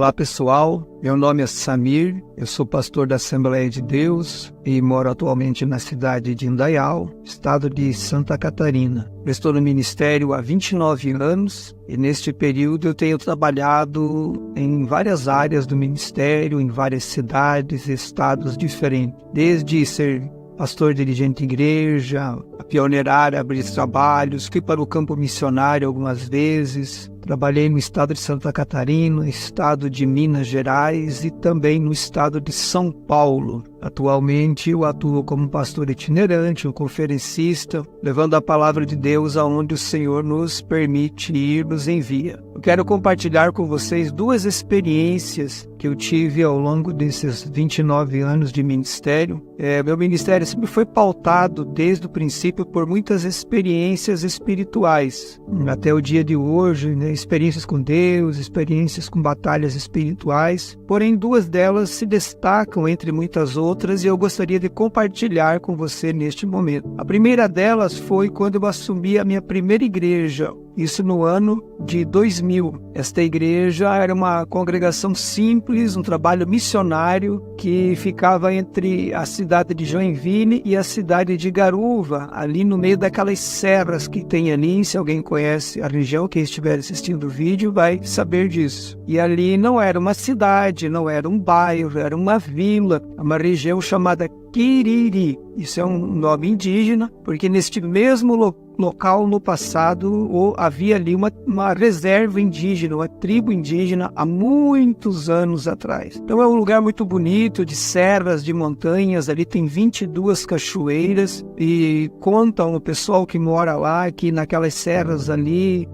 Olá pessoal, meu nome é Samir, eu sou pastor da Assembleia de Deus e moro atualmente na cidade de Indaial, estado de Santa Catarina. Eu estou no ministério há 29 anos e neste período eu tenho trabalhado em várias áreas do ministério, em várias cidades e estados diferentes, desde ser pastor dirigente de igreja, a pioneirar, abrir trabalhos, fui para o campo missionário algumas vezes, trabalhei no estado de Santa Catarina, estado de Minas Gerais e também no estado de São Paulo. Atualmente eu atuo como pastor itinerante, um conferencista, levando a palavra de Deus aonde o Senhor nos permite ir, nos envia. Eu quero compartilhar com vocês duas experiências que eu tive ao longo desses 29 anos de ministério. Meu ministério sempre foi pautado desde o princípio por muitas experiências espirituais. Até o dia de hoje, né, experiências com Deus, experiências com batalhas espirituais. Porém, duas delas se destacam entre muitas outras e eu gostaria de compartilhar com você neste momento. A primeira delas foi quando eu assumi a minha primeira igreja. Isso no ano de 2000. Esta igreja era uma congregação simples, um trabalho missionário que ficava entre a cidade de Joinville e a cidade de Garuva, ali no meio daquelas serras que tem ali. Se alguém conhece a região, quem estiver assistindo o vídeo vai saber disso. E ali não era uma cidade, não era um bairro, era uma vila, uma região chamada Quiriri. Isso é um nome indígena, porque neste mesmo local no passado havia ali uma reserva indígena, uma tribo indígena há muitos anos atrás. Então é um lugar muito bonito, de serras, de montanhas, ali tem 22 cachoeiras e contam o pessoal que mora lá que naquelas serras ali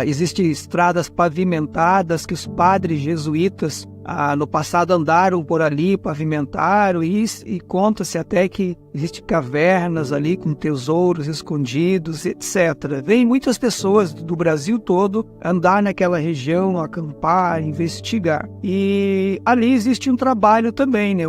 existem estradas pavimentadas que os padres jesuítas no passado andaram por ali, pavimentaram e conta-se até que existem cavernas ali com tesouros escondidos, etc. Vêm muitas pessoas do Brasil todo andar naquela região, acampar, investigar. E ali existe um trabalho também, né?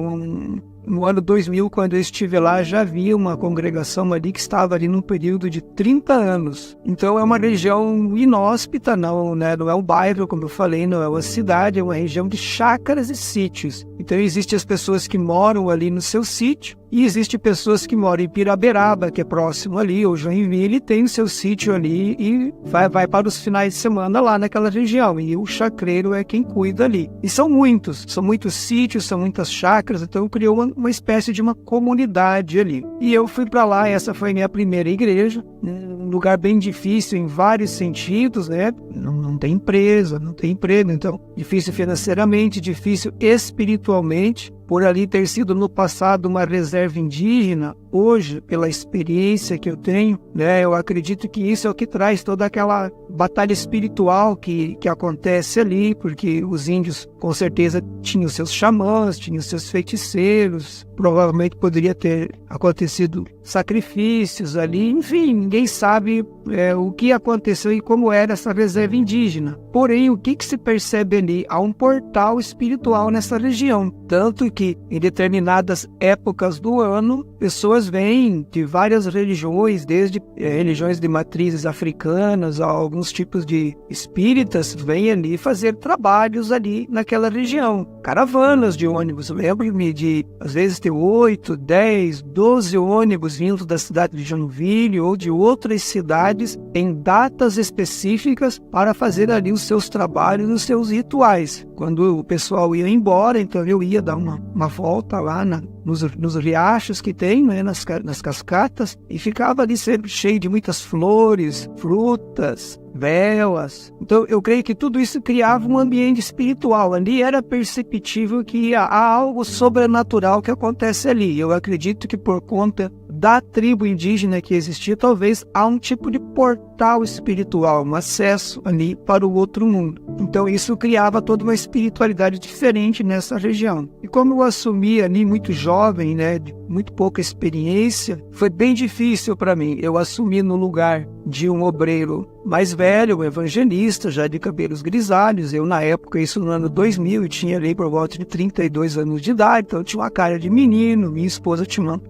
No ano 2000, quando eu estive lá, já havia uma congregação ali que estava ali num período de 30 anos. Então é uma região inóspita, não é um bairro, como eu falei, não é uma cidade, é uma região de chácaras e sítios. Então existem as pessoas que moram ali no seu sítio e existem pessoas que moram em Piraberaba, que é próximo ali, ou Joinville, tem o seu sítio ali e vai para os finais de semana lá naquela região. E o chacreiro é quem cuida ali. E são muitos sítios, são muitas chácaras, então criou uma espécie de uma comunidade ali. E eu fui para lá, essa foi a minha primeira igreja, um lugar bem difícil em vários sentidos, né? Não tem empresa, não tem emprego, então difícil financeiramente, difícil espiritualmente. Por ali ter sido no passado uma reserva indígena, hoje, pela experiência que eu tenho, né, eu acredito que isso é o que traz toda aquela batalha espiritual que acontece ali, porque os índios com certeza tinham seus xamãs, tinham seus feiticeiros, provavelmente poderia ter acontecido sacrifícios ali, enfim, ninguém sabe o que aconteceu e como era essa reserva indígena. Porém, o que se percebe ali? Há um portal espiritual nessa região, tanto que em determinadas épocas do ano, pessoas vêm de várias religiões, desde religiões de matrizes africanas a alguns tipos de espíritas, vêm ali fazer trabalhos ali naquela região. Caravanas de ônibus, lembro-me de, às vezes, ter 8, 10, 12 ônibus vindo da cidade de Joinville ou de outras cidades em datas específicas para fazer ali os seus trabalhos, os seus rituais. Quando o pessoal ia embora, então eu ia dar uma volta lá nos riachos que tem, né, nas cascatas, e ficava ali sempre cheio de muitas flores, frutas, velas. Então eu creio que tudo isso criava um ambiente espiritual. Ali era perceptível que há algo sobrenatural que acontece ali. Eu acredito que por conta da tribo indígena que existia, talvez há um tipo de portal espiritual, um acesso ali para o outro mundo. Então isso criava toda uma espiritualidade diferente nessa região. E como eu assumi ali muito jovem, né, de muito pouca experiência, foi bem difícil para mim. Eu assumi no lugar de um obreiro mais velho, um evangelista, já de cabelos grisalhos. Eu, na época, isso no ano 2000, eu tinha ali por volta de 32 anos de idade, então eu tinha uma cara de menino, minha esposa tinha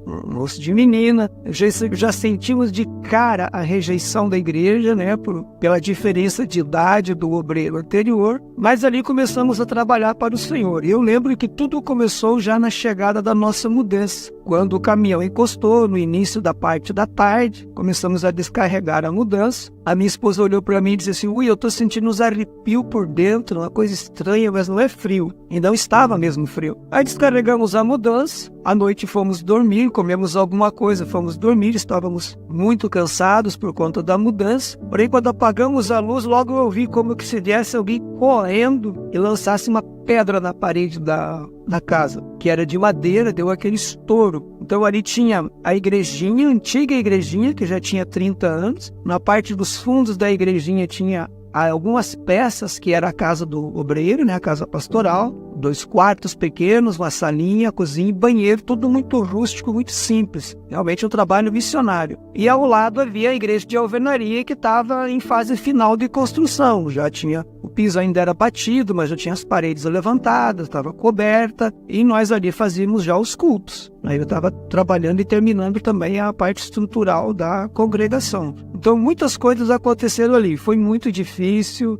um moço de menina, já sentimos de cara a rejeição da igreja, né, pela diferença de idade do obreiro anterior, mas ali começamos a trabalhar para o Senhor. E eu lembro que tudo começou já na chegada da nossa mudança. Quando o caminhão encostou, no início da parte da tarde, começamos a descarregar a mudança. A minha esposa olhou para mim e disse assim: ui, eu estou sentindo uns arrepios por dentro, uma coisa estranha, mas não é frio. E não estava mesmo frio. Aí descarregamos a mudança, à noite fomos dormir, comemos alguma coisa, fomos dormir, estávamos muito cansados por conta da mudança. Porém, quando apagamos a luz, logo eu vi como que se viesse alguém correndo e lançasse uma pedra na parede da casa, que era de madeira, deu aquele estouro. Então ali tinha a igrejinha, a antiga igrejinha, que já tinha 30 anos. Na parte dos fundos da igrejinha tinha algumas peças que era a casa do obreiro, né, a casa pastoral, 2 quartos pequenos, uma salinha, cozinha e banheiro, tudo muito rústico, muito simples. Realmente um trabalho missionário. E ao lado havia a igreja de alvenaria, que estava em fase final de construção. Já tinha, o piso ainda era batido, mas já tinha as paredes levantadas, estava coberta, e nós ali fazíamos já os cultos. Aí eu estava trabalhando e terminando também a parte estrutural da congregação. Então muitas coisas aconteceram ali, foi muito difícil,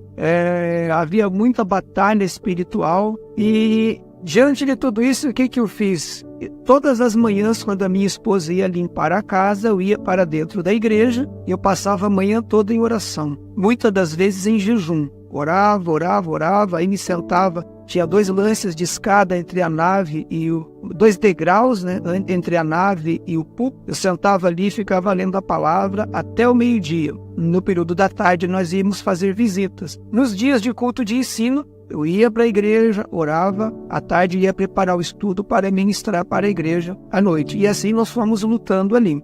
havia muita batalha espiritual. E diante de tudo isso, o que eu fiz? Todas as manhãs, quando a minha esposa ia limpar a casa, eu ia para dentro da igreja e eu passava a manhã toda em oração. Muitas das vezes em jejum. Orava, aí me sentava. Tinha 2 lances de escada entre a nave e 2 degraus, né, entre a nave e o púlpito. Eu sentava ali e ficava lendo a palavra até o meio-dia. No período da tarde, nós íamos fazer visitas. Nos dias de culto de ensino, eu ia para a igreja, orava, à tarde ia preparar o estudo para ministrar para a igreja à noite. E assim nós fomos lutando ali.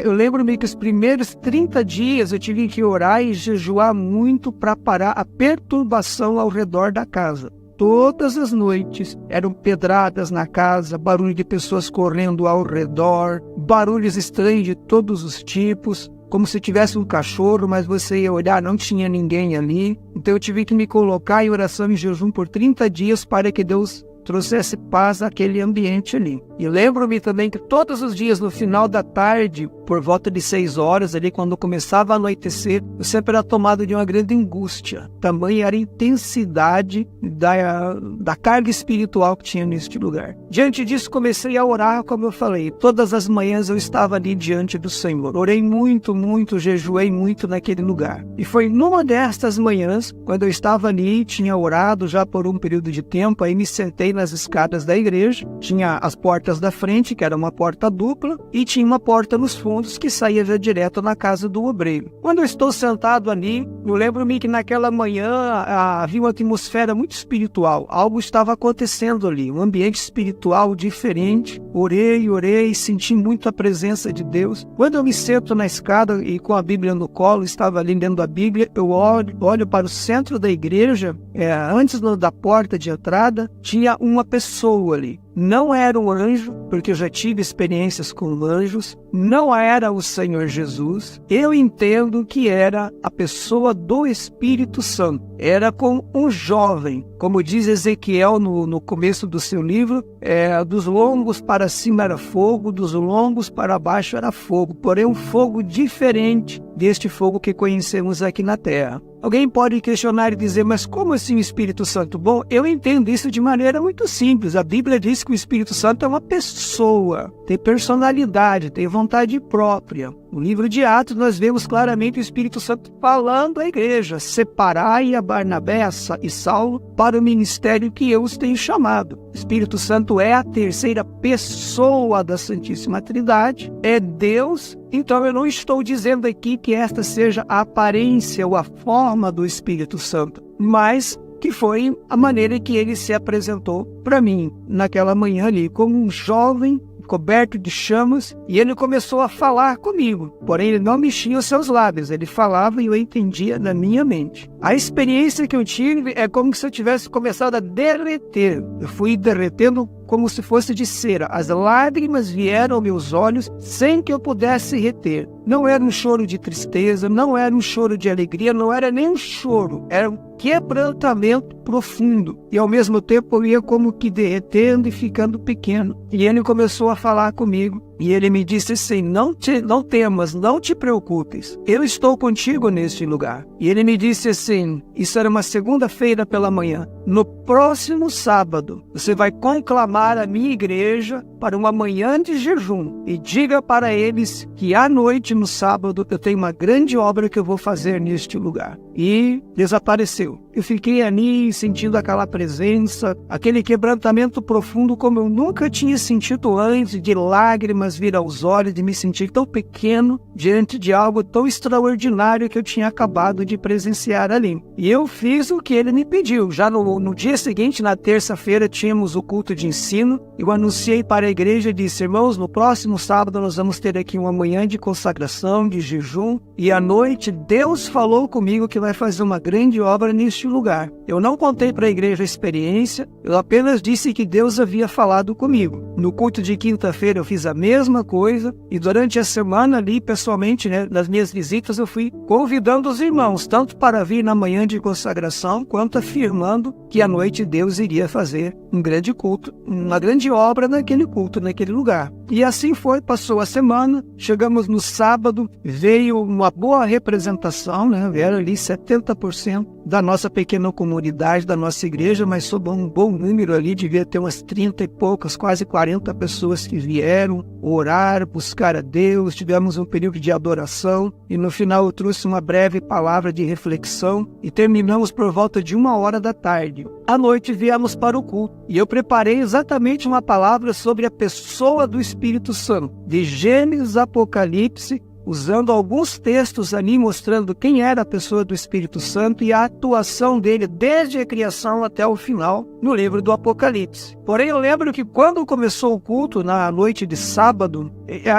Eu lembro-me que os primeiros 30 dias eu tive que orar e jejuar muito para parar a perturbação ao redor da casa. Todas as noites eram pedradas na casa, barulho de pessoas correndo ao redor, barulhos estranhos de todos os tipos, como se tivesse um cachorro, mas você ia olhar, não tinha ninguém ali. Então eu tive que me colocar em oração e jejum por 30 dias para que Deus trouxesse paz àquele ambiente ali. E lembro-me também que todos os dias, no final da tarde, por volta de 6 horas, ali quando começava a anoitecer, eu sempre era tomado de uma grande angústia. Tamanha era a intensidade da carga espiritual que tinha neste lugar. Diante disso, comecei a orar, como eu falei. Todas as manhãs eu estava ali diante do Senhor. Orei muito, jejuei muito naquele lugar. E foi numa destas manhãs, quando eu estava ali, tinha orado já por um período de tempo, aí me sentei nas escadas da igreja, tinha as portas da frente, que era uma porta dupla, e tinha uma porta nos fundos que saía já direto na casa do obreiro. Quando eu estou sentado ali, eu lembro-me que naquela manhã havia uma atmosfera muito espiritual, algo estava acontecendo ali, um ambiente espiritual diferente. Orei, senti muito a presença de Deus. Quando eu me sento na escada e com a Bíblia no colo, estava ali lendo a Bíblia, eu olho para o centro da igreja, antes da porta de entrada, tinha uma pessoa ali. Não era um anjo, porque eu já tive experiências com anjos. Não era o Senhor Jesus. Eu entendo que era a pessoa do Espírito Santo. Era com um jovem, como diz Ezequiel no começo do seu livro, dos lombos para cima era fogo, dos lombos para baixo era fogo, porém um fogo diferente deste fogo que conhecemos aqui na terra. Alguém pode questionar e dizer, mas como assim o Espírito Santo? Bom, eu entendo isso de maneira muito simples. A Bíblia diz que o Espírito Santo é uma pessoa, tem personalidade, tem vontade própria. No livro de Atos, nós vemos claramente o Espírito Santo falando à igreja: separai a Barnabé e Saulo para o ministério que eu os tenho chamado. O Espírito Santo é a terceira pessoa da Santíssima Trindade, é Deus. Então eu não estou dizendo aqui que esta seja a aparência ou a forma do Espírito Santo, mas que foi a maneira que ele se apresentou para mim naquela manhã ali, como um jovem coberto de chamas, e ele começou a falar comigo. Porém, ele não mexia os seus lábios, ele falava e eu entendia na minha mente. A experiência que eu tive é como se eu tivesse começado a derreter. Eu fui derretendo como se fosse de cera. As lágrimas vieram aos meus olhos sem que eu pudesse reter. Não era um choro de tristeza, não era um choro de alegria, não era nem um choro. Era quebrantamento profundo. E ao mesmo tempo eu ia como que derretendo e ficando pequeno. E ele começou a falar comigo. E ele me disse assim, não temas, não te preocupes, eu estou contigo neste lugar. E ele me disse assim, isso era uma segunda-feira pela manhã, no próximo sábado, você vai conclamar a minha igreja para uma manhã de jejum e diga para eles que à noite, no sábado, eu tenho uma grande obra que eu vou fazer neste lugar. E desapareceu. Eu fiquei ali sentindo aquela presença, aquele quebrantamento profundo como eu nunca tinha sentido antes, de lágrimas vir aos olhos, de me sentir tão pequeno diante de algo tão extraordinário que eu tinha acabado de presenciar ali. E eu fiz o que ele me pediu. Já no dia seguinte, na terça-feira, tínhamos o culto de ensino. Eu anunciei para a igreja e disse, irmãos, no próximo sábado nós vamos ter aqui uma manhã de consagração, de jejum. E à noite, Deus falou comigo que vai fazer uma grande obra neste lugar. Eu não contei para a igreja a experiência, eu apenas disse que Deus havia falado comigo. No culto de quinta-feira eu fiz a mesma coisa e durante a semana ali, pessoalmente, nas minhas visitas, eu fui convidando os irmãos, tanto para vir na manhã de consagração, quanto afirmando que à noite Deus iria fazer um grande culto, uma grande obra naquele culto, naquele lugar. E assim foi, passou a semana, chegamos no sábado, veio uma boa representação, vieram ali 70% da nossa pequena comunidade, da nossa igreja, mas sob um bom número ali, devia ter umas 30 e poucas, quase 40 pessoas que vieram orar, buscar a Deus, tivemos um período de adoração e no final eu trouxe uma breve palavra de reflexão e terminamos por volta de 1h da tarde. À noite viemos para o culto e eu preparei exatamente uma palavra sobre a pessoa do Espírito Santo, de Gênesis, Apocalipse, usando alguns textos ali mostrando quem era a pessoa do Espírito Santo e a atuação dele desde a criação até o final no livro do Apocalipse. Porém, eu lembro que quando começou o culto, na noite de sábado,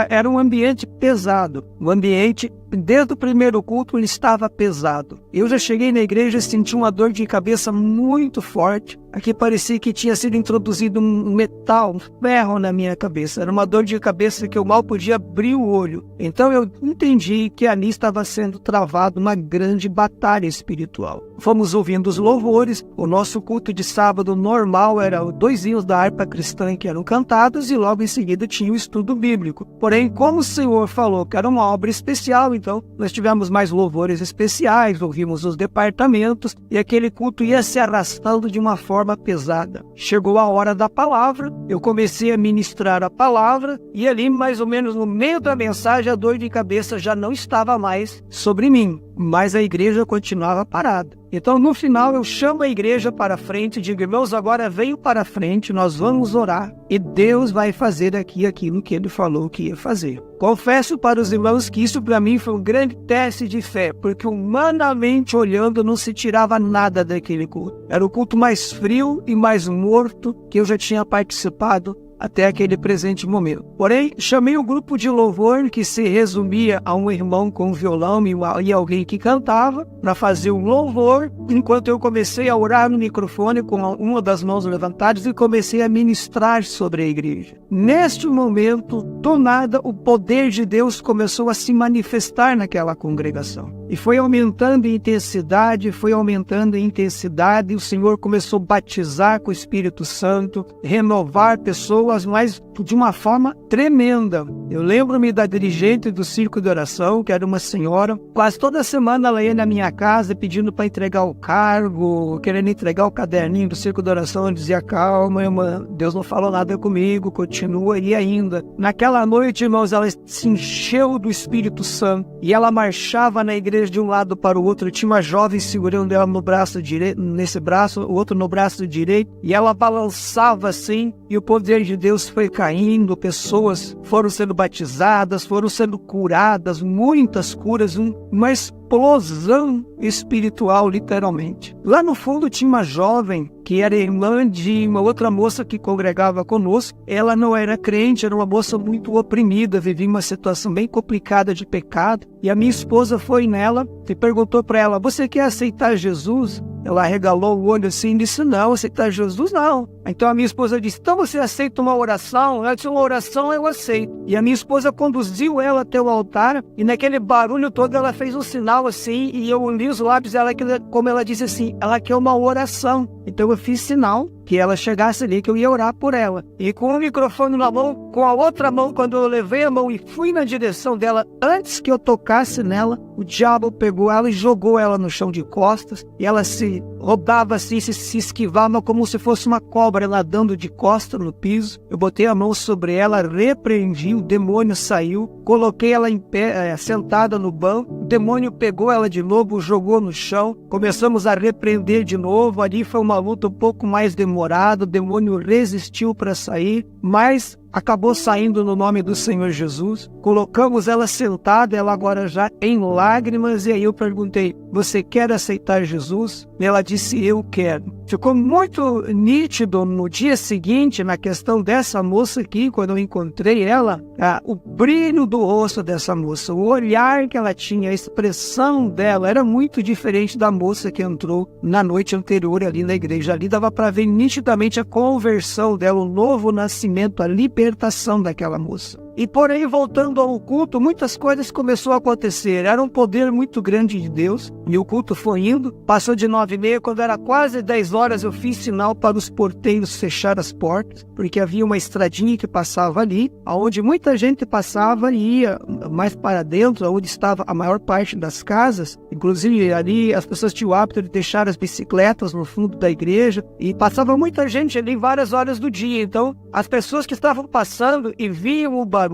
era um ambiente pesado. O ambiente, desde o primeiro culto, ele estava pesado. Eu já cheguei na igreja e senti uma dor de cabeça muito forte. Aqui parecia que tinha sido introduzido um metal, um ferro na minha cabeça. Era uma dor de cabeça que eu mal podia abrir o olho. Então eu entendi que ali estava sendo travada uma grande batalha espiritual. Fomos ouvindo os louvores. O nosso culto de sábado normal era 2 hinos da harpa cristã que eram cantados e logo em seguida tinha o estudo bíblico. Porém, como o Senhor falou que era uma obra especial, então nós tivemos mais louvores especiais, ouvimos os departamentos e aquele culto ia se arrastando de uma forma pesada. Chegou a hora da palavra, eu comecei a ministrar a palavra e ali mais ou menos no meio da mensagem a dor de cabeça já não estava mais sobre mim, mas a igreja continuava parada. Então no final eu chamo a igreja para frente e digo, irmãos, agora venham para frente, nós vamos orar e Deus vai fazer aqui aquilo que Ele falou que ia fazer. Confesso para os irmãos que isso para mim foi um grande teste de fé, porque humanamente olhando não se tirava nada daquele culto. Era o culto mais frio e mais morto que eu já tinha participado até aquele presente momento. Porém, chamei o grupo de louvor, que se resumia a um irmão com violão e alguém que cantava, para fazer um louvor, enquanto eu comecei a orar no microfone com uma das mãos levantadas e comecei a ministrar sobre a igreja. Neste momento, do nada, o poder de Deus começou a se manifestar naquela congregação. E foi aumentando em intensidade, e o Senhor começou a batizar com o Espírito Santo, renovar pessoas, mas de uma forma tremenda. Eu lembro-me da dirigente do Círculo de Oração, que era uma senhora, quase toda semana ela ia na minha casa pedindo para entregar o cargo, querendo entregar o caderninho do Círculo de Oração. Eu dizia, calma, irmã, Deus não falou nada comigo, continua aí ainda. Naquela noite, irmãos, ela se encheu do Espírito Santo e ela marchava na igreja de um lado para o outro. Eu tinha uma jovem segurando ela no braço direito, nesse braço, o outro no braço direito, e ela balançava assim, e o poder de Deus foi caindo, pessoas foram sendo batizadas, foram sendo curadas, muitas curas, uma explosão espiritual, literalmente. Lá no fundo tinha uma jovem que era irmã de uma outra moça que congregava conosco. Ela não era crente, era uma moça muito oprimida, vivia uma situação bem complicada de pecado. E a minha esposa foi nela e perguntou para ela, você quer aceitar Jesus? Ela arregalou o olho assim e disse, não, aceitar Jesus não. Então a minha esposa disse, então você aceita uma oração? Ela disse, uma oração eu aceito. E a minha esposa conduziu ela até o altar e naquele barulho todo ela fez um sinal assim e eu li os lábios dela, como ela disse assim, ela quer uma oração. Então eu fiz sinal que ela chegasse ali, que eu ia orar por ela. E com o microfone na mão, com a outra mão, quando eu levei a mão e fui na direção dela, antes que eu tocasse nela, o diabo pegou ela e jogou ela no chão de costas, e ela se rodava assim, se esquivava como se fosse uma cobra nadando de costas no piso. Eu botei a mão sobre ela, repreendi, o demônio saiu, coloquei ela em pé, sentada no banco, o demônio pegou ela de novo, jogou no chão, começamos a repreender de novo. Ali foi uma luta um pouco mais demorada, o demônio resistiu para sair, mas acabou saindo no nome do Senhor Jesus. Colocamos ela sentada, ela agora já em lágrimas, e aí eu perguntei, você quer aceitar Jesus? E ela disse, eu quero. Ficou muito nítido no dia seguinte, na questão dessa moça aqui, quando eu encontrei ela, o brilho do rosto dessa moça, o olhar que ela tinha, a expressão dela, era muito diferente da moça que entrou na noite anterior ali na igreja. Ali dava para ver nitidamente a conversão dela, o novo nascimento, a libertação daquela moça. E por aí, voltando ao culto, muitas coisas começaram a acontecer. Era um poder muito grande de Deus. E o culto foi indo. Passou de 9h30. Quando era quase 10 horas, eu fiz sinal para os porteiros fechar as portas. Porque havia uma estradinha que passava ali, onde muita gente passava e ia mais para dentro, onde estava a maior parte das casas. Inclusive, ali as pessoas tinham o hábito de deixar as bicicletas no fundo da igreja. E passava muita gente ali várias horas do dia. Então, as pessoas que estavam passando e viam o barulho,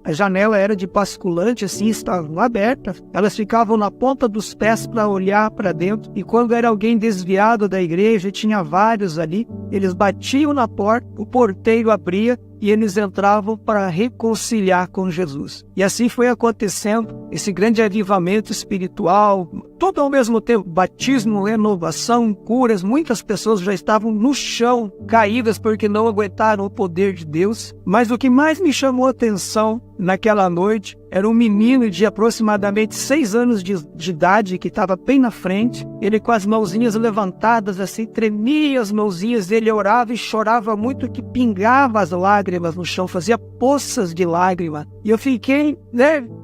a janela era de basculante, assim, estavam abertas. Elas ficavam na ponta dos pés para olhar para dentro. E quando era alguém desviado da igreja, tinha vários ali, eles batiam na porta, o porteiro abria e eles entravam para reconciliar com Jesus. E assim foi acontecendo esse grande avivamento espiritual, tudo ao mesmo tempo, batismo, renovação, curas. Muitas pessoas já estavam no chão, caídas porque não aguentaram o poder de Deus. Mas o que mais me chamou a atenção naquela noite era um menino de aproximadamente 6 anos de idade que estava bem na frente. Ele com as mãozinhas levantadas assim, tremia as mãozinhas, ele orava e chorava muito, que pingava as lágrimas no chão, fazia poças de lágrimas. E eu fiquei,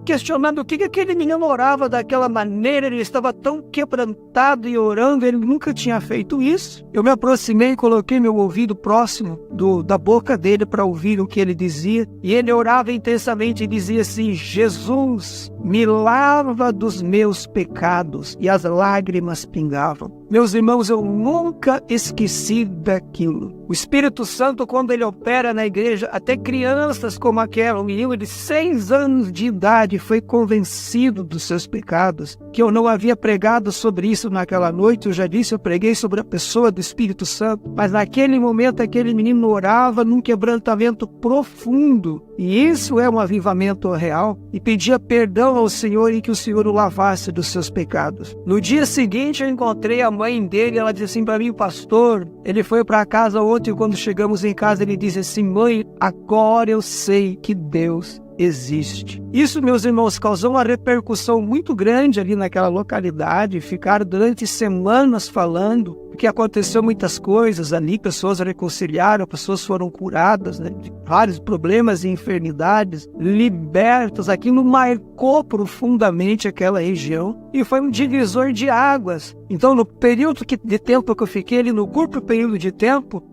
questionando o que aquele menino orava daquela maneira. Ele estava tão quebrantado e orando, ele nunca tinha feito isso. Eu me aproximei e coloquei meu ouvido próximo da boca dele para ouvir o que ele dizia. E ele orava intensamente e dizia assim, Jesus, me lava dos meus pecados. E as lágrimas pingavam. Meus irmãos, eu nunca esqueci daquilo. O Espírito Santo, quando ele opera na igreja, até crianças como aquela, um menino de 6 anos de idade foi convencido dos seus pecados, que eu não havia pregado sobre isso naquela noite. Eu já disse, eu preguei sobre a pessoa do Espírito Santo, mas naquele momento aquele menino orava num quebrantamento profundo, e isso é um avivamento real, e pedia perdão ao Senhor e que o Senhor o lavasse dos seus pecados. No dia seguinte eu encontrei a mãe dele, ela disse assim para mim, pastor, ele foi para casa ontem, e quando chegamos em casa ele disse assim, mãe, agora eu sei que Deus existe. Isso, meus irmãos, causou uma repercussão muito grande ali naquela localidade. Ficaram durante semanas falando, porque aconteceu muitas coisas ali, pessoas reconciliaram, pessoas foram curadas, de vários problemas e enfermidades, libertas. Aquilo marcou profundamente aquela região e foi um divisor de águas. Então, no período de tempo que eu fiquei ali, no curto período de tempo,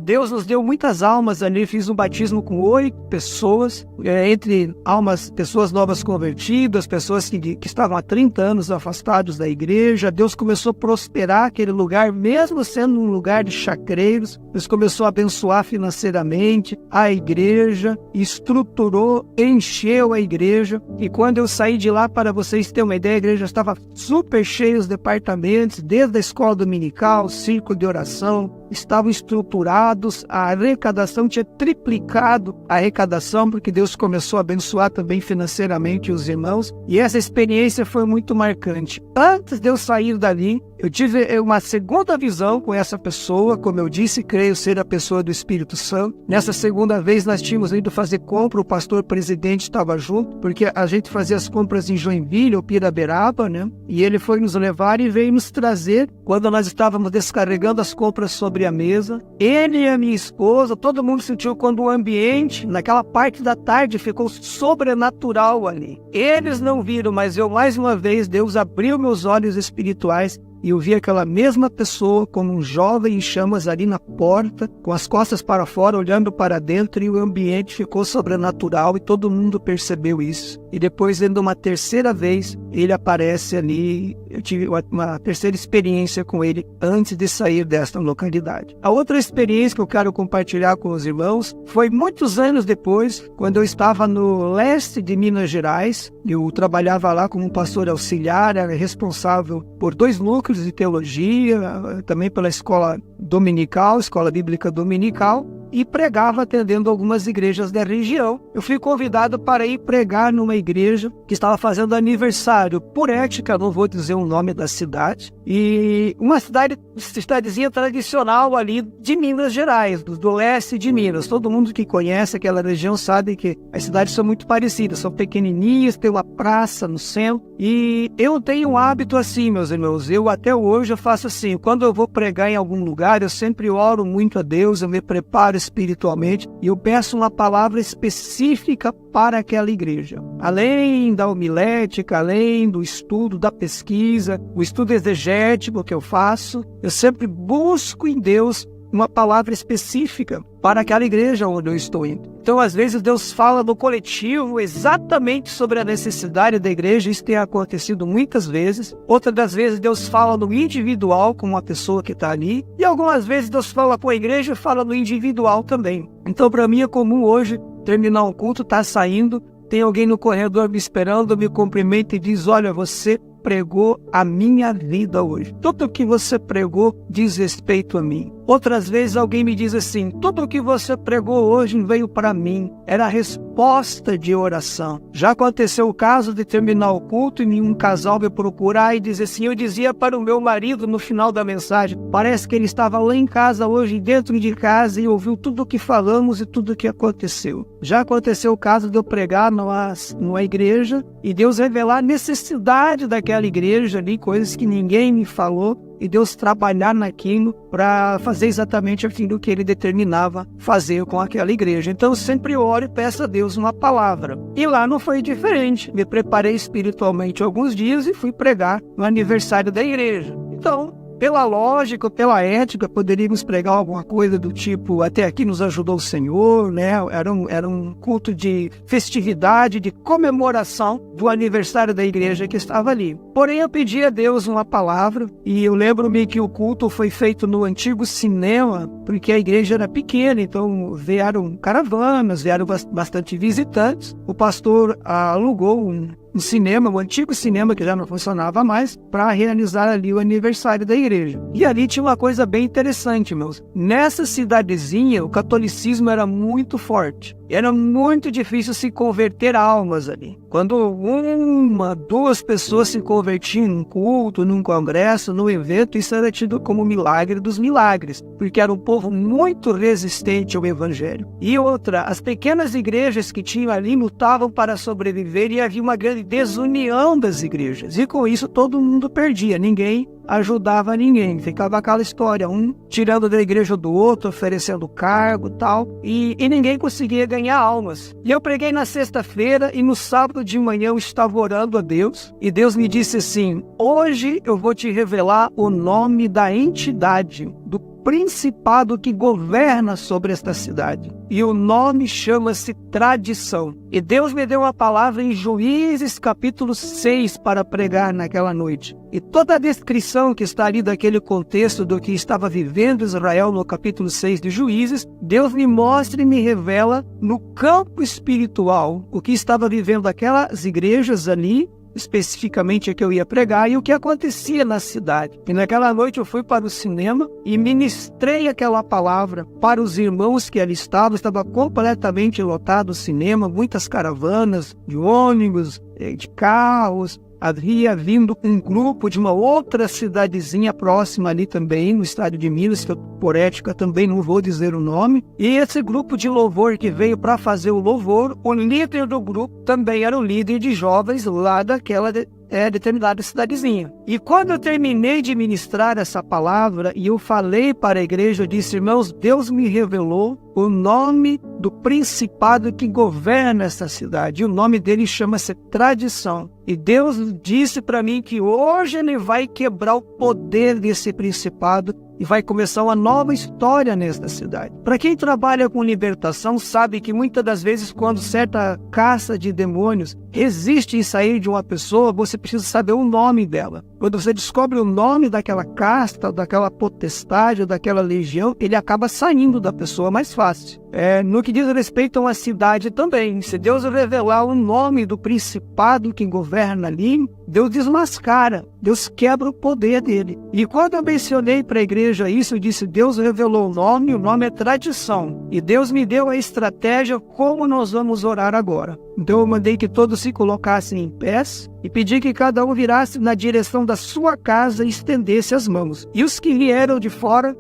Deus nos deu muitas almas ali. Fiz um batismo com 8 pessoas, entre almas, pessoas novas convertidas, pessoas que estavam há 30 anos afastados da igreja. Deus começou a prosperar aquele lugar, mesmo sendo um lugar de chacreiros. Deus começou a abençoar financeiramente a igreja, estruturou, encheu a igreja. E quando eu saí de lá, para vocês terem uma ideia, a igreja estava super cheia, os departamentos, desde a escola dominical, círculo de oração, estavam estruturados, a arrecadação tinha triplicado a arrecadação, porque Deus começou a abençoar também financeiramente os irmãos, e essa experiência foi muito marcante. Antes de eu sair dali, eu tive uma segunda visão com essa pessoa, como eu disse, creio ser a pessoa do Espírito Santo. Nessa segunda vez nós tínhamos ido fazer compra, o pastor presidente estava junto, porque a gente fazia as compras em Joinville ou Piraberaba, né? E ele foi nos levar e veio nos trazer, quando nós estávamos descarregando as compras sobre a mesa. Ele e a minha esposa, todo mundo sentiu quando o ambiente, naquela parte da tarde, ficou sobrenatural ali. Eles não viram, mas eu, mais uma vez, Deus abriu meus olhos espirituais e eu vi aquela mesma pessoa como um jovem em chamas ali na porta, com as costas para fora, olhando para dentro, e o ambiente ficou sobrenatural e todo mundo percebeu isso. E depois, indo uma terceira vez, ele aparece ali. Eu tive uma terceira experiência com ele antes de sair desta localidade. A outra experiência que eu quero compartilhar com os irmãos foi muitos anos depois, quando eu estava no leste de Minas Gerais. Eu trabalhava lá como pastor auxiliar, era responsável por 2 núcleos de teologia, também pela escola dominical, escola bíblica dominical, e pregava atendendo algumas igrejas da região. Eu fui convidado para ir pregar numa igreja que estava fazendo aniversário, por ética, não vou dizer o nome da cidade, e uma cidadezinha tradicional ali de Minas Gerais, do leste de Minas. Todo mundo que conhece aquela região sabe que as cidades são muito parecidas, são pequenininhas, tem uma praça no centro, e eu tenho um hábito assim, meus irmãos, eu até hoje eu faço assim, quando eu vou pregar em algum lugar, eu sempre oro muito a Deus, eu me preparo espiritualmente e eu peço uma palavra específica para aquela igreja. Além da homilética, além do estudo, da pesquisa, o estudo exegético que eu faço, eu sempre busco em Deus uma palavra específica para aquela igreja onde eu estou indo. Então, às vezes, Deus fala no coletivo exatamente sobre a necessidade da igreja. Isso tem acontecido muitas vezes. Outras das vezes, Deus fala no individual, com uma pessoa que está ali. E algumas vezes, Deus fala com a igreja e fala no individual também. Então, para mim, é comum hoje terminar um culto, tá saindo, tem alguém no corredor me esperando, me cumprimenta e diz: olha, você pregou a minha vida hoje. Tudo o que você pregou diz respeito a mim. Outras vezes alguém me diz assim: tudo o que você pregou hoje veio para mim. Era a resposta de oração. Já aconteceu o caso de terminar o culto e um casal me procurar e dizer assim: eu dizia para o meu marido no final da mensagem, parece que ele estava lá em casa hoje, dentro de casa, e ouviu tudo o que falamos e tudo o que aconteceu. Já aconteceu o caso de eu pregar numa igreja e Deus revelar a necessidade daquela igreja ali, coisas que ninguém me falou, e Deus trabalhar naquilo para fazer exatamente aquilo que Ele determinava fazer com aquela igreja. Então eu sempre oro e peço a Deus uma palavra. E lá não foi diferente. Me preparei espiritualmente alguns dias e fui pregar no aniversário da igreja. Então, pela lógica, pela ética, poderíamos pregar alguma coisa do tipo: até aqui nos ajudou o Senhor, né? Era um culto de festividade, de comemoração do aniversário da igreja que estava ali. Porém, eu pedi a Deus uma palavra, e eu lembro-me que o culto foi feito no antigo cinema, porque a igreja era pequena, então vieram caravanas, vieram bastante visitantes. O pastor alugou um cinema, um antigo cinema que já não funcionava mais, para realizar ali o aniversário da igreja. E ali tinha uma coisa bem interessante, meus. Nessa cidadezinha, o catolicismo era muito forte. Era muito difícil se converter almas ali. Quando 1, 2 pessoas se convertiam num culto, num congresso, num evento, isso era tido como milagre dos milagres, porque era um povo muito resistente ao evangelho. E outra, as pequenas igrejas que tinham ali lutavam para sobreviver e havia uma grande desunião das igrejas. E com isso todo mundo perdia, ninguém ajudava ninguém. Ficava aquela história, um tirando da igreja do outro, oferecendo cargo e tal, e ninguém conseguia ganhar almas. E eu preguei na sexta-feira e no sábado de manhã eu estava orando a Deus, e Deus me disse assim: hoje eu vou te revelar o nome da entidade, do principado que governa sobre esta cidade. E o nome chama-se tradição. E Deus me deu uma palavra em Juízes capítulo 6 para pregar naquela noite. E toda a descrição que está ali daquele contexto do que estava vivendo Israel no capítulo 6 de Juízes, Deus me mostra e me revela no campo espiritual o que estava vivendo aquelas igrejas ali especificamente que eu ia pregar e o que acontecia na cidade. E naquela noite eu fui para o cinema e ministrei aquela palavra para os irmãos que ali estavam. Estava completamente lotado o cinema, muitas caravanas de ônibus, de carros. Havia vindo um grupo de uma outra cidadezinha próxima ali também, no estado de Minas, que eu, por ética, também não vou dizer o nome. E esse grupo de louvor que veio para fazer o louvor, o líder do grupo também era o líder de jovens lá daquela determinada cidadezinha. E quando eu terminei de ministrar essa palavra e eu falei para a igreja, eu disse: irmãos, Deus me revelou o nome do principado que governa essa cidade. E o nome dele chama-se tradição. E Deus disse para mim que hoje ele vai quebrar o poder desse principado e vai começar uma nova história nesta cidade. Para quem trabalha com libertação, sabe que muitas das vezes, quando certa caça de demônios resiste em sair de uma pessoa, você precisa saber o nome dela. Quando você descobre o nome daquela casta, daquela potestade, daquela legião, ele acaba saindo da pessoa mais fácil. No que diz respeito a uma cidade também, se Deus revelar o nome do principado que governa ali, Deus desmascara, Deus quebra o poder dele. E quando eu mencionei para a igreja isso, eu disse: Deus revelou o nome é tradição. E Deus me deu a estratégia como nós vamos orar agora. Então eu mandei que todos se colocassem em pés e pedi que cada um virasse na direção da sua casa e estendesse as mãos. E os que vieram de fora,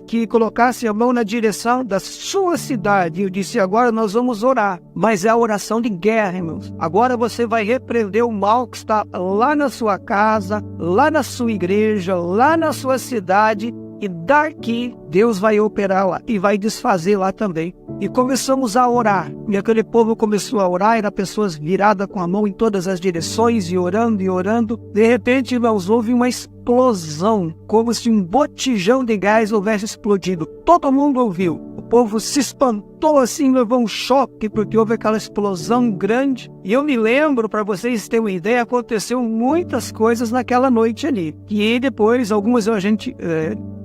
que colocassem a mão na direção da sua cidade. Eu disse: agora nós vamos orar. Mas é a oração de guerra, irmãos. Agora você vai repreender o mal que está lá na sua casa, lá na sua igreja, lá na sua cidade. E daqui Deus vai operar lá e vai desfazer lá também. E começamos a orar. E aquele povo começou a orar, eram pessoas viradas com a mão em todas as direções e orando e orando. De repente, irmãos, houve uma explosão, como se um botijão de gás houvesse explodido. Todo mundo ouviu. O povo se espantou assim, levou um choque, porque houve aquela explosão grande. E eu me lembro, para vocês terem uma ideia, aconteceu muitas coisas naquela noite ali. E depois, algumas a gente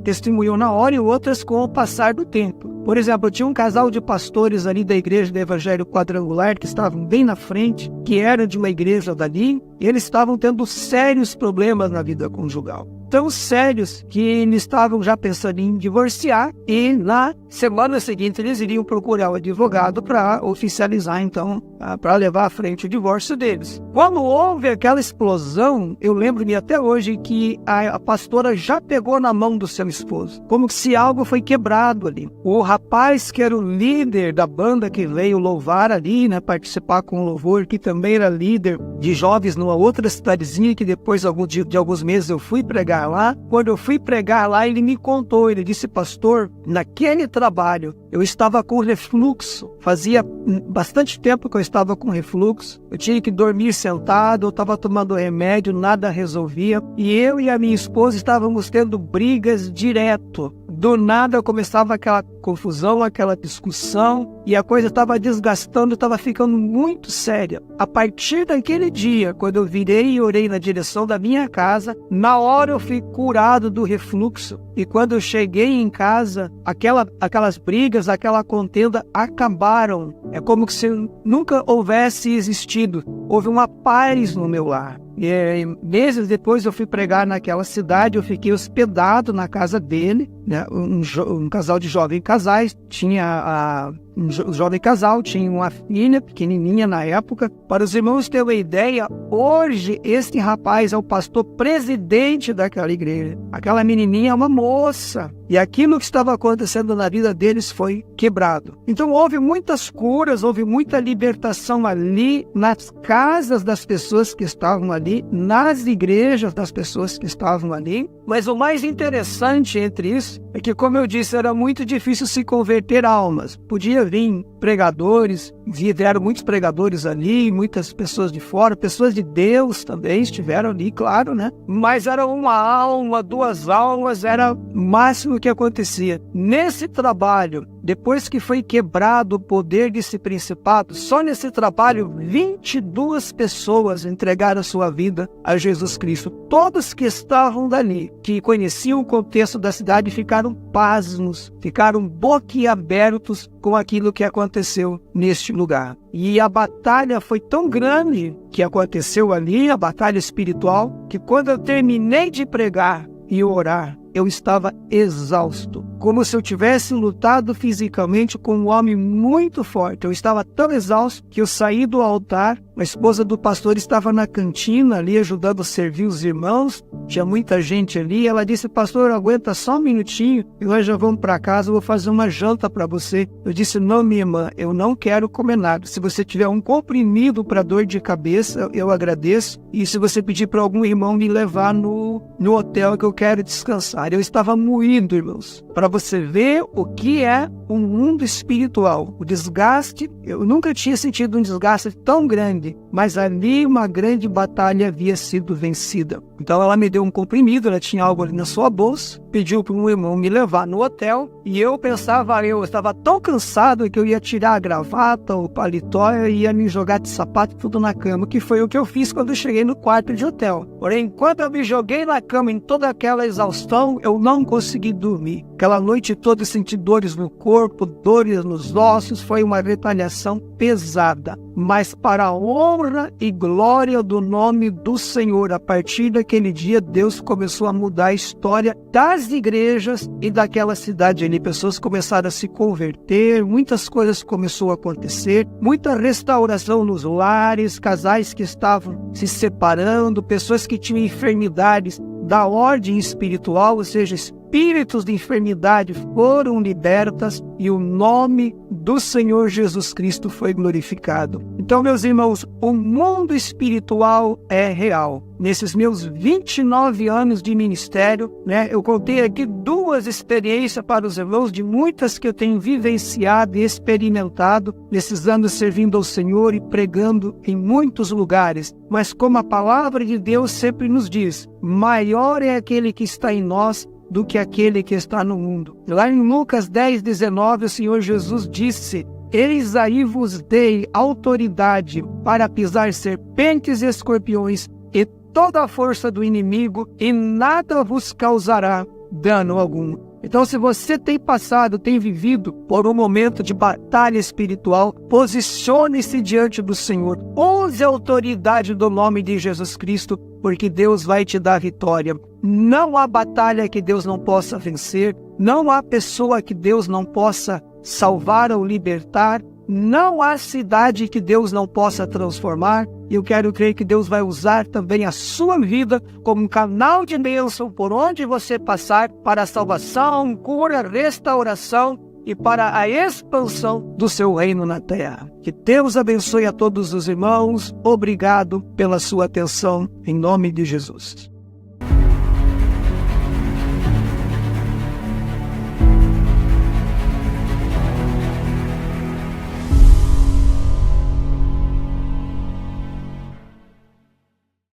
testemunhou na hora e outras com o passar do tempo. Por exemplo, tinha um casal de pastores ali da igreja do Evangelho Quadrangular que estavam bem na frente, que eram de uma igreja dali, e eles estavam tendo sérios problemas na vida conjugal. Tão sérios que eles estavam já pensando em divorciar e na semana seguinte eles iriam procurar o advogado para oficializar, então, para levar à frente o divórcio deles. Quando houve aquela explosão, eu lembro-me até hoje que a pastora já pegou na mão do seu esposo, como se algo foi quebrado ali. O rapaz que era o líder da banda que veio louvar ali, né, participar com o louvor, que também era líder de jovens numa outra cidadezinha, que depois de alguns meses eu fui pregar lá. Quando eu fui pregar lá, ele me contou, ele disse: pastor, naquele trabalho eu estava com refluxo, fazia bastante tempo que eu estava com refluxo, eu tinha que dormir sentado, eu estava tomando remédio, nada resolvia, e eu e a minha esposa estávamos tendo brigas direto. Do nada começava aquela confusão, aquela discussão, e a coisa estava desgastando, estava ficando muito séria. A partir daquele dia, quando eu virei e orei na direção da minha casa, na hora eu fui curado do refluxo. E quando eu cheguei em casa, aquelas brigas, aquela contenda acabaram. É como se nunca houvesse existido. Houve uma paz no meu lar. E meses depois eu fui pregar naquela cidade, eu fiquei hospedado na casa dele, né? Um casal de jovens casais, tinha um jovem casal, tinha uma filha pequenininha na época. Para os irmãos terem uma ideia, hoje este rapaz é o pastor presidente daquela igreja. Aquela menininha é uma moça. E aquilo que estava acontecendo na vida deles foi quebrado. Então houve muitas curas, houve muita libertação ali, nas casas das pessoas que estavam ali, nas igrejas das pessoas que estavam ali. Mas o mais interessante entre isso é que, como eu disse, era muito difícil se converter almas. Podia vir pregadores, vieram muitos pregadores ali, muitas pessoas de fora, pessoas de Deus também estiveram ali, claro, né? Mas era uma alma, duas almas, era o máximo que acontecia. Nesse trabalho, depois que foi quebrado o poder desse principado, só nesse trabalho 22 pessoas entregaram sua vida a Jesus Cristo. Todos que estavam dali, que conheciam o contexto da cidade, ficaram pasmos, ficaram boquiabertos com aquilo que aconteceu neste lugar. E a batalha foi tão grande que aconteceu ali, a batalha espiritual, que quando eu terminei de pregar e orar, eu estava exausto, como se eu tivesse lutado fisicamente com um homem muito forte. Eu estava tão exausto que eu saí do altar, a esposa do pastor estava na cantina ali ajudando a servir os irmãos, tinha muita gente ali. Ela disse: pastor, aguenta só um minutinho e nós já vamos para casa, eu vou fazer uma janta para você. Eu disse: não, minha irmã, eu não quero comer nada. Se você tiver um comprimido para dor de cabeça, eu agradeço. E se você pedir para algum irmão me levar no hotel, que eu quero descansar. Eu estava moído, irmãos, para você ver o que é um mundo espiritual. O desgaste, eu nunca tinha sentido um desgaste tão grande, mas ali uma grande batalha havia sido vencida. Então ela me deu um comprimido, ela tinha algo ali na sua bolsa, pediu para um irmão me levar no hotel, e eu pensava, eu estava tão cansado que eu ia tirar a gravata, o paletó, e ia me jogar de sapato tudo na cama, que foi o que eu fiz quando eu cheguei no quarto de hotel. Porém, enquanto eu me joguei na cama em toda aquela exaustão, eu não consegui dormir. Aquela noite toda eu senti dores no corpo, dores nos ossos, foi uma retaliação pesada. Mas para a honra e glória do nome do Senhor, a partir daquele dia, Deus começou a mudar a história das igrejas e daquela cidade ali. Pessoas começaram a se converter, muitas coisas começaram a acontecer, muita restauração nos lares, casais que estavam se separando, pessoas que tinham enfermidades da ordem espiritual, ou seja, espíritos de enfermidade foram libertas e o nome do Senhor Jesus Cristo foi glorificado. Então, meus irmãos, o mundo espiritual é real. Nesses meus 29 anos de ministério, eu contei aqui 2 experiências para os irmãos, de muitas que eu tenho vivenciado e experimentado nesses anos servindo ao Senhor e pregando em muitos lugares. Mas como a palavra de Deus sempre nos diz, maior é aquele que está em nós do que aquele que está no mundo. Lá em Lucas 10:19, o Senhor Jesus disse: eis aí vos dei autoridade para pisar serpentes e escorpiões e toda a força do inimigo, e nada vos causará dano algum. Então, se você tem passado, tem vivido por um momento de batalha espiritual, posicione-se diante do Senhor. Use a autoridade do nome de Jesus Cristo, porque Deus vai te dar vitória. Não há batalha que Deus não possa vencer. Não há pessoa que Deus não possa salvar ou libertar. Não há cidade que Deus não possa transformar. E eu quero crer que Deus vai usar também a sua vida como um canal de bênção por onde você passar, para a salvação, cura, restauração e para a expansão do seu reino na terra. Que Deus abençoe a todos os irmãos. Obrigado pela sua atenção, em nome de Jesus.